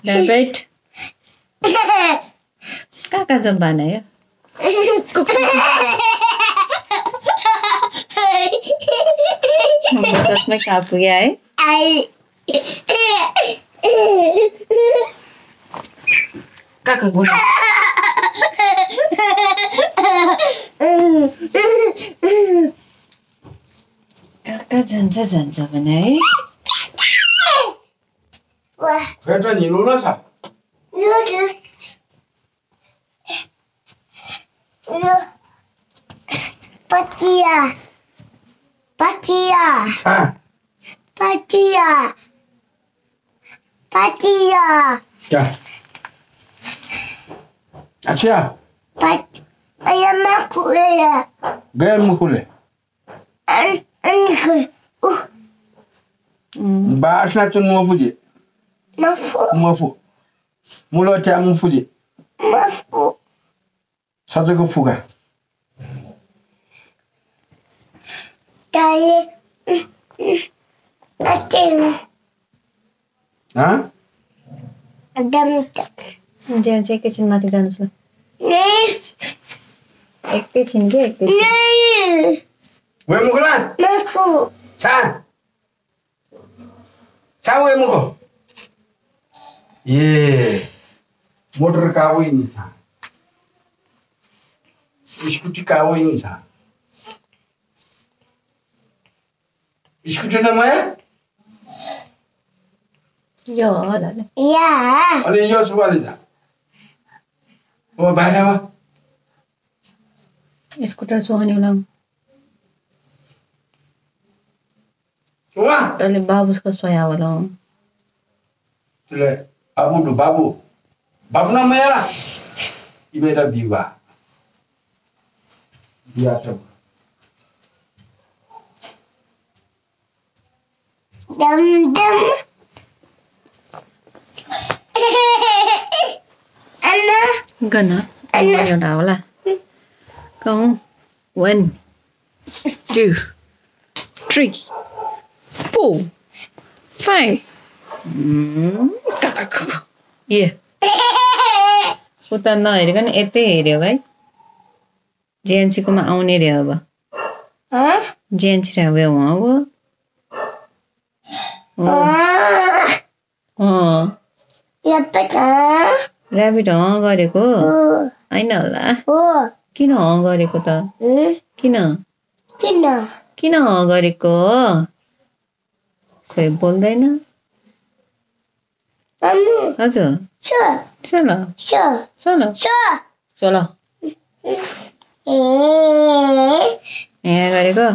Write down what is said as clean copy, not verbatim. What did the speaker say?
Rabbit. Kakak jambana ya. Tasma kapu gaya है. Kakak guna. Kakak janja bana है. Kata ni luna sa. Patia. Ya. Asia. Ayam makule ya. Gaya mukule. Ba asna tun mo fuji. Mafu. Mulo ta mu fuji. Mafu. Saje ko fuga. Dale. Atem. Ha? Adam. Jangan kitchen mati जानु छ. एकैछिन के एकैछिन. We mukula? Maku. Cha we muko. Ye. Motor ka we ni cha. Scooty ka we ni cha. Scooty na maya? Yo, ada. Ya. Ani yo subali cha. O bahra ba? Scooter sohani ulang. Wah, Tali babu ska soya wala. tule babu na maya. Ibeda biwa. Biya to. Dum. Anna. Gana. Yo da wala. Câu 1 2 3 4 5. Yeah. Uta नहेरिकन यतै हेर्यो भाइ. जेएनसीकोमा आउने रे अब. JNC रे way वहाँ हो. Rabbit गरेको हैन होला. किन गरेको त? किन गरेको? खोइ बोल्दैन. हजुर. चलो. यहाँ गरेको.